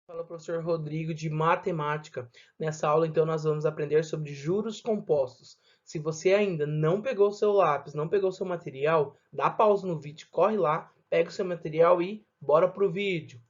Fala, professor Rodrigo de matemática. Nessa aula, então, nós vamos aprender sobre juros compostos. Se você ainda não pegou o seu lápis, não pegou o seu material, dá pausa no vídeo, corre lá, pega o seu material e bora pro vídeo.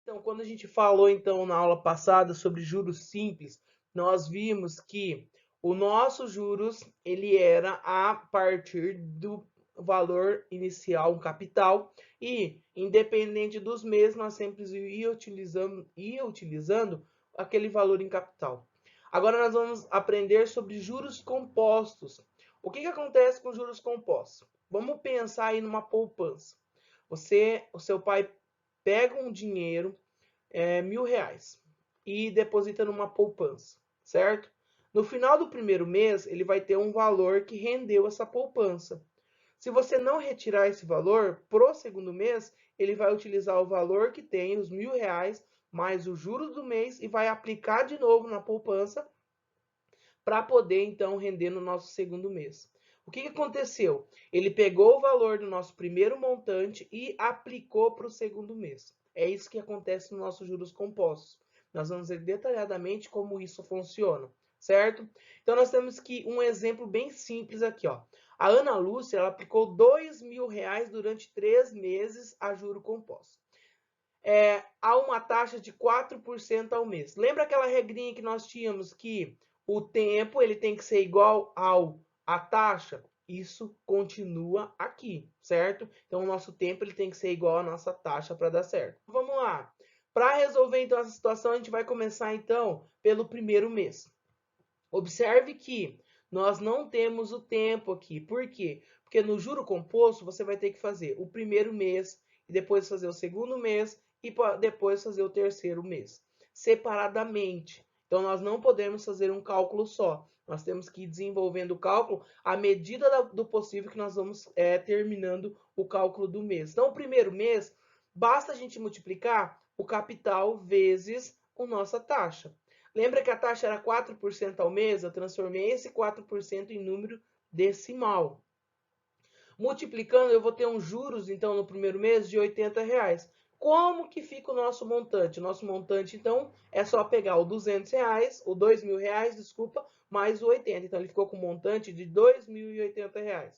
Então, quando a gente falou então na aula passada sobre juros simples, nós vimos que o nosso juros ele era a partir do valor inicial, um capital, e independente dos meses, nós sempre ia utilizando aquele valor em capital. Agora nós vamos aprender sobre juros compostos. O que acontece com juros compostos? Vamos pensar aí numa poupança. O seu pai pega um dinheiro, R$ 1.000, e deposita numa poupança, certo? No final do primeiro mês, ele vai ter um valor que rendeu essa poupança. Se você não retirar esse valor, pro segundo mês, ele vai utilizar o valor que tem, os R$ 1.000, mais os juros do mês, e vai aplicar de novo na poupança para poder, então, render no nosso segundo mês. O que aconteceu? Ele pegou o valor do nosso primeiro montante e aplicou para o segundo mês. É isso que acontece nos nossos juros compostos. Nós vamos ver detalhadamente como isso funciona, certo? Então, nós temos que um exemplo bem simples aqui, ó. A Ana Lúcia, ela aplicou R$ 2.000 durante 3 meses a juro composto. Há uma taxa de 4% ao mês. Lembra aquela regrinha que nós tínhamos que o tempo ele tem que ser igual à taxa? Isso continua aqui, certo? Então, o nosso tempo ele tem que ser igual à nossa taxa para dar certo. Vamos lá. Para resolver, então, essa situação, a gente vai começar, então, pelo primeiro mês. Observe que nós não temos o tempo aqui. Por quê? Porque no juro composto, você vai ter que fazer o primeiro mês, e depois fazer o segundo mês, e depois fazer o terceiro mês, separadamente. Então, nós não podemos fazer um cálculo só. Nós temos que ir desenvolvendo o cálculo à medida do possível que nós vamos terminando o cálculo do mês. Então, o primeiro mês, basta a gente multiplicar o capital vezes a nossa taxa. Lembra que a taxa era 4% ao mês? Eu transformei esse 4% em número decimal. Multiplicando, eu vou ter uns juros, então, no primeiro mês de R$ 80. Como que fica o nosso montante? O nosso montante, então, é só pegar o R$ 200, o R$ 2.000, desculpa, mais o 80. Então, ele ficou com um montante de R$ 2.080.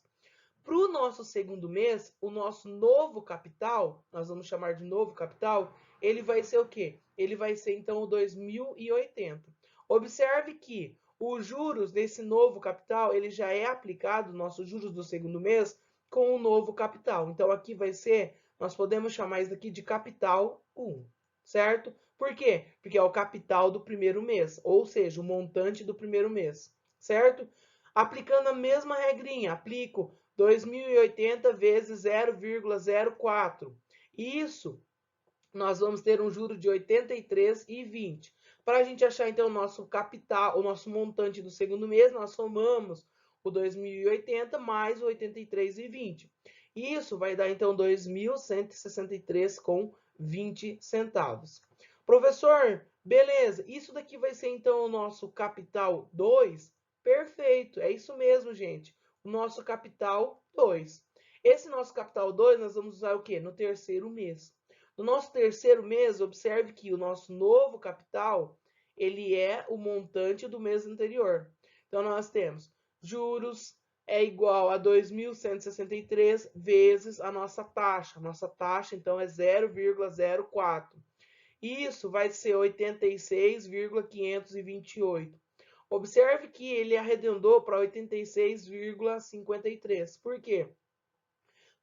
Para o nosso segundo mês, o nosso novo capital, nós vamos chamar de novo capital, ele vai ser o quê? Ele vai ser, então, o 2.080. Observe que os juros desse novo capital, ele já é aplicado, nossos juros do segundo mês, com o novo capital. Então, aqui vai ser, nós podemos chamar isso aqui de capital 1, certo? Por quê? Porque é o capital do primeiro mês, ou seja, o montante do primeiro mês, certo? Aplicando a mesma regrinha, aplico 2.080 vezes 0,04. Isso, nós vamos ter um juro de 83,20. Para a gente achar, então, o nosso capital, o nosso montante do segundo mês, nós somamos o 2.080 mais o 83,20. Isso vai dar, então, 2.163,20 centavos. Professor, beleza, isso daqui vai ser, então, o nosso capital 2? Perfeito, é isso mesmo, gente. O nosso capital 2. Esse nosso capital 2, nós vamos usar o quê? No terceiro mês. No nosso terceiro mês, observe que o nosso novo capital, ele é o montante do mês anterior. Então, nós temos juros é igual a 2.163 vezes a nossa taxa. Nossa taxa, então, é 0,04. Isso vai ser 86,528. Observe que ele arredondou para 86,53. Por quê?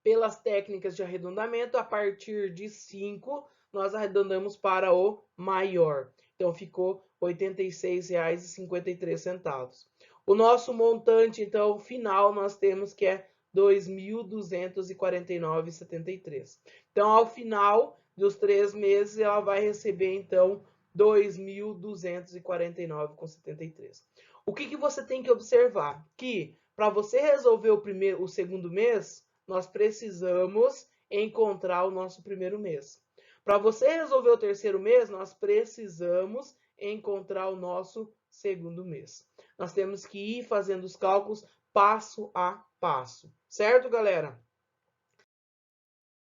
Pelas técnicas de arredondamento, a partir de 5, nós arredondamos para o maior. Então, ficou R$ 86,53. O nosso montante, então, final, nós temos que é 2.249,73. Então, ao final dos 3 meses, ela vai receber, então, 2.249,73. O que você tem que observar? Que, para você resolver o segundo mês, nós precisamos encontrar o nosso primeiro mês. Para você resolver o terceiro mês, nós precisamos encontrar o nosso segundo mês. Nós temos que ir fazendo os cálculos passo a passo, certo, galera?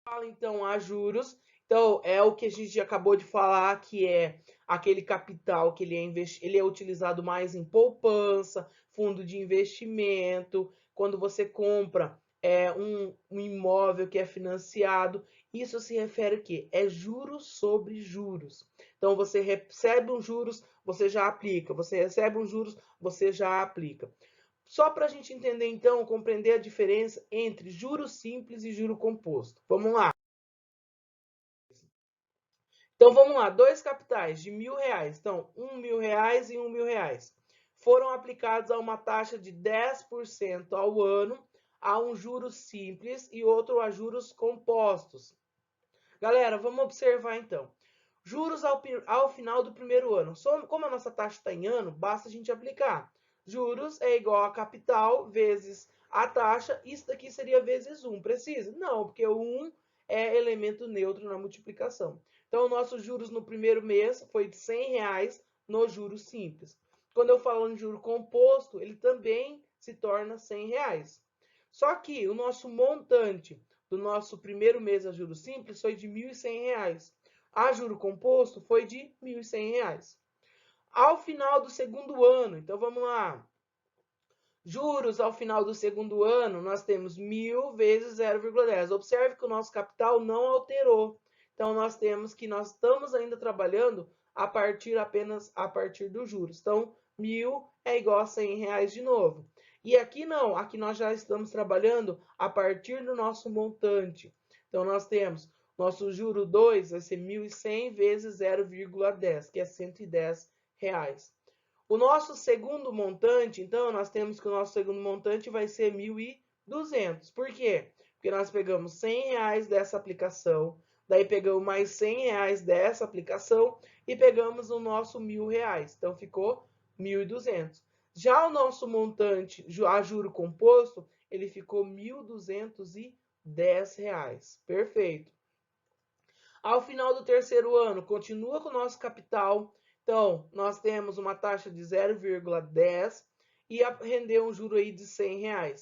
Fala então a juros. Então, é o que a gente acabou de falar, que é aquele capital que ele é utilizado mais em poupança, fundo de investimento, quando você compra um imóvel que é financiado. Isso se refere a quê? É juros sobre juros. Então, você recebe um juros, você já aplica. Você recebe um juros, você já aplica. Só para a gente entender, então, compreender a diferença entre juro simples e juro composto. Vamos lá. Então, vamos lá. Dois capitais de R$ 1.000. Então, R$ 1.000 e R$ 1.000. Foram aplicados a uma taxa de 10% ao ano, a um juros simples e outro a juros compostos. Galera, vamos observar, então. Juros ao final do primeiro ano. Como a nossa taxa está em ano, basta a gente aplicar. Juros é igual a capital vezes a taxa. Isso daqui seria vezes 1. Precisa? Não, porque o 1 é elemento neutro na multiplicação. Então, o nosso juros no primeiro mês foi de R$ 100 no juros simples. Quando eu falo em juro composto, ele também se torna R$ 100. Só que o nosso montante do nosso primeiro mês a juros simples foi de R$ 1.100. A juro composto foi de R$ 1.100. Ao final do segundo ano, então vamos lá. Juros ao final do segundo ano, nós temos 1.000 vezes 0,10. Observe que o nosso capital não alterou. Então, nós estamos ainda trabalhando apenas a partir dos juros. Então, 1.000 é igual a R$ 100 de novo. E aqui não, aqui nós já estamos trabalhando a partir do nosso montante. Então, nós temos nosso juro 2 vai ser 1.100 vezes 0,10, que é R$ 110. O nosso segundo montante, então, nós temos que o nosso segundo montante vai ser 1.200. Por quê? Porque nós pegamos R$ 100 dessa aplicação, daí pegamos mais R$ 100 dessa aplicação e pegamos o nosso R$ 1.000. Então, ficou 1.200. Já o nosso montante a juro composto, ele ficou R$ 1.210. Perfeito. Ao final do terceiro ano, continua com o nosso capital. Então, nós temos uma taxa de 0,10 e rendeu um juro aí de R$ 100.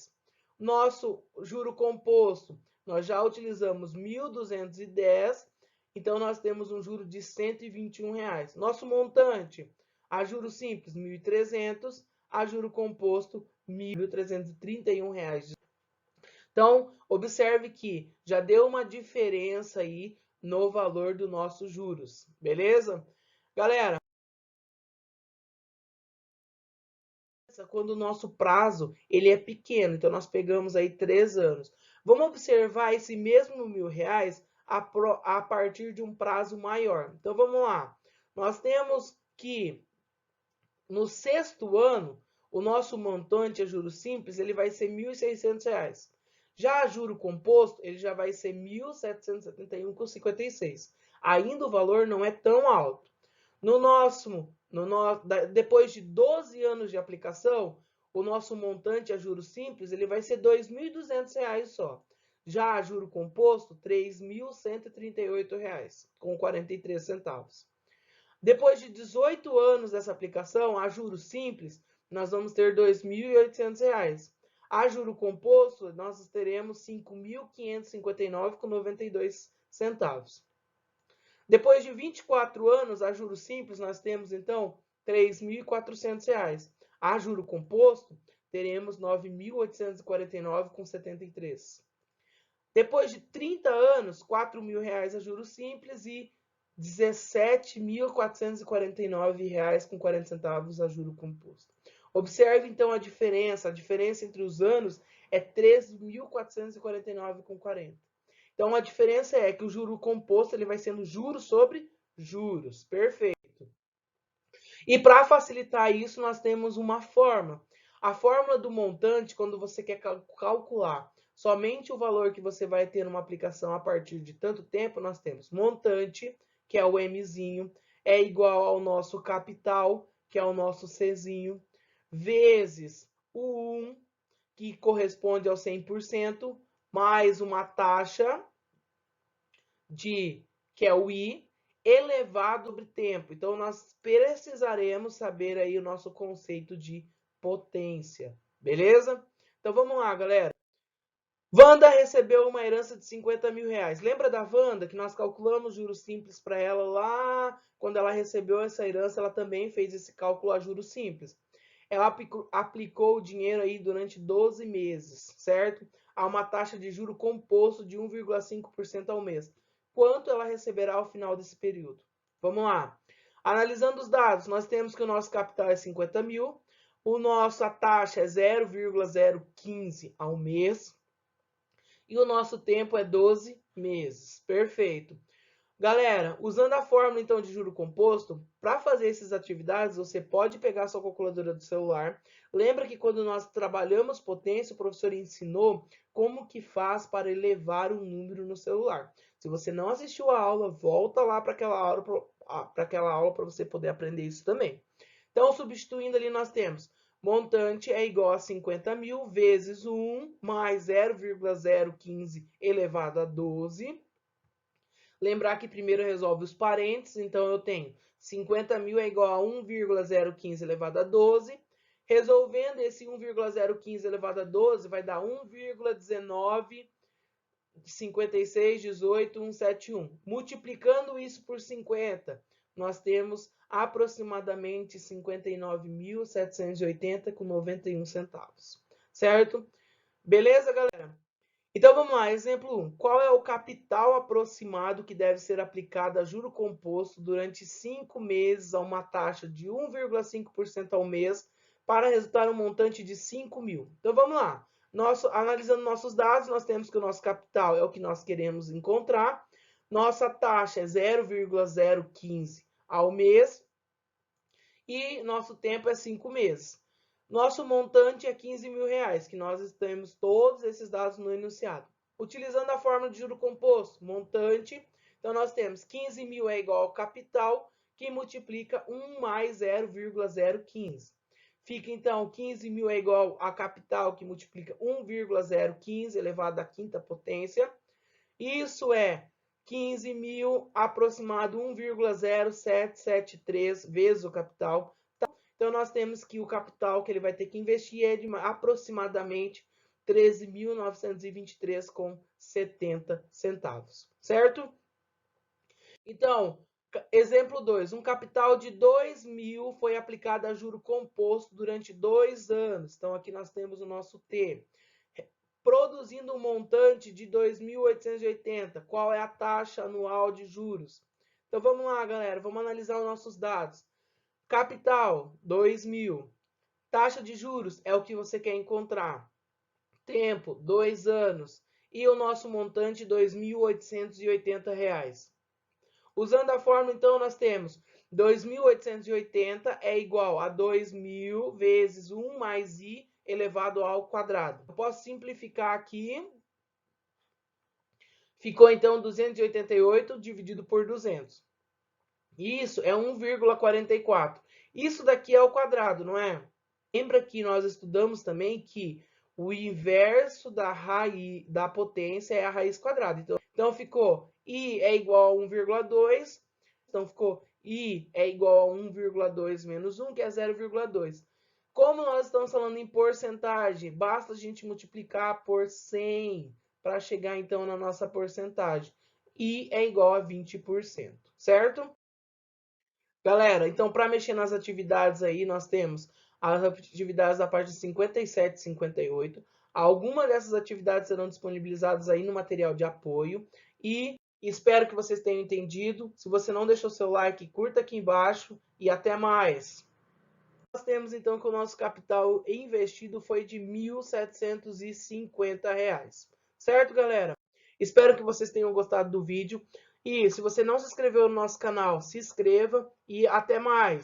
Nosso juro composto, nós já utilizamos 1.210, então nós temos um juro de R$ 121. Nosso montante, a juro simples, 1.300, a juro composto, R$ 1.331. Então, observe que já deu uma diferença aí no valor dos nossos juros, beleza? Galera, quando o nosso prazo ele é pequeno, então nós pegamos aí 3 anos. Vamos observar esse mesmo R$ 1.000 a partir de um prazo maior. Então vamos lá. Nós temos que no sexto ano, o nosso montante a juros simples ele vai ser R$ 1.600. Já a juro composto, ele já vai ser R$ 1.771,56. Ainda o valor não é tão alto. Depois de 12 anos de aplicação, o nosso montante a juros simples ele vai ser R$ 2.200 só. Já a juro composto, R$ 3.138,43. Depois de 18 anos dessa aplicação, a juros simples, nós vamos ter R$ 2.800. A juro composto, nós teremos R$ 5.559,92. Depois de 24 anos, a juros simples, nós temos, então, R$ 3.400. A juro composto, teremos R$ 9.849,73. Depois de 30 anos, R$ 4.000 a juros simples e R$ 17.449,40 a juro composto. Observe, então, a diferença. A diferença entre os anos é R$ 13.449,40. Então, a diferença é que o juro composto ele vai sendo juros sobre juros. Perfeito. E para facilitar isso, nós temos uma fórmula. A fórmula do montante, quando você quer calcular somente o valor que você vai ter numa aplicação a partir de tanto tempo, nós temos montante, que é o Mzinho, é igual ao nosso capital, que é o nosso Czinho, vezes o 1, que corresponde ao 100%, mais uma taxa que é o I, elevado sobre tempo. Então, nós precisaremos saber aí o nosso conceito de potência, beleza? Então, vamos lá, galera. Wanda recebeu uma herança de 50 mil reais. Lembra da Wanda, que nós calculamos juros simples para ela lá? Quando ela recebeu essa herança, ela também fez esse cálculo a juros simples. Ela aplicou o dinheiro aí durante 12 meses, certo? A uma taxa de juro composto de 1,5% ao mês. Quanto ela receberá ao final desse período? Vamos lá. Analisando os dados, nós temos que o nosso capital é 50 mil, a taxa é 0,015 ao mês, e o nosso tempo é 12 meses. Perfeito. Galera, usando a fórmula então de juro composto, para fazer essas atividades, você pode pegar sua calculadora do celular. Lembra que quando nós trabalhamos potência, o professor ensinou como que faz para elevar um número no celular. Se você não assistiu a aula, volta lá para aquela aula para você poder aprender isso também. Então, substituindo ali, nós temos montante é igual a 50 mil vezes 1 mais 0,015 elevado a 12. Lembrar que primeiro resolve os parênteses, então eu tenho 50 mil é igual a 1,015 elevado a 12. Resolvendo esse 1,015 elevado a 12, vai dar 1,195618,171. Multiplicando isso por 50, nós temos aproximadamente 59.780 com 91 centavos. Certo? Beleza, galera? Então vamos lá, exemplo 1. Qual é o capital aproximado que deve ser aplicado a juro composto durante 5 meses a uma taxa de 1,5% ao mês para resultar um montante de 5 mil? Então vamos lá. Analisando nossos dados, nós temos que o nosso capital é o que nós queremos encontrar. Nossa taxa é 0,015 ao mês e nosso tempo é 5 meses. Nosso montante é 15 mil reais, que nós temos todos esses dados no enunciado. Utilizando a fórmula de juro composto, montante, então nós temos 15 mil é igual ao capital, que multiplica 1 mais 0,015. Fica então 15 mil é igual a capital, que multiplica 1,015 elevado à quinta potência. Isso é 15 mil aproximado 1,0773 vezes o capital. Então, nós temos que o capital que ele vai ter que investir é de aproximadamente 13.923,70 centavos, certo? Então, exemplo 2, um capital de 2 mil foi aplicado a juro composto durante 2 anos. Então, aqui nós temos o nosso T. Produzindo um montante de 2.880, qual é a taxa anual de juros? Então, vamos lá, galera, vamos analisar os nossos dados. Capital, 2 mil. Taxa de juros é o que você quer encontrar. Tempo, 2 anos. E o nosso montante, R$ 2.880. Usando a fórmula, então, nós temos 2.880 é igual a 2.000 vezes 1 mais i elevado ao quadrado. Eu posso simplificar aqui. Ficou, então, 288 dividido por 200. Isso é 1,44. Isso daqui é o quadrado, não é? Lembra que nós estudamos também que o inverso da raiz da potência é a raiz quadrada. Então ficou i é igual a 1,2. Então ficou i é igual a 1,2 menos 1, que é 0,2. Como nós estamos falando em porcentagem, basta a gente multiplicar por 100 para chegar então na nossa porcentagem. I é igual a 20%, certo? Galera, então para mexer nas atividades aí, nós temos as atividades da parte de 57 e 58. Algumas dessas atividades serão disponibilizadas aí no material de apoio. E espero que vocês tenham entendido. Se você não deixou seu like, curta aqui embaixo e até mais. Nós temos então que o nosso capital investido foi de R$ 1.750. Certo, galera? Espero que vocês tenham gostado do vídeo. E se você não se inscreveu no nosso canal, se inscreva e até mais!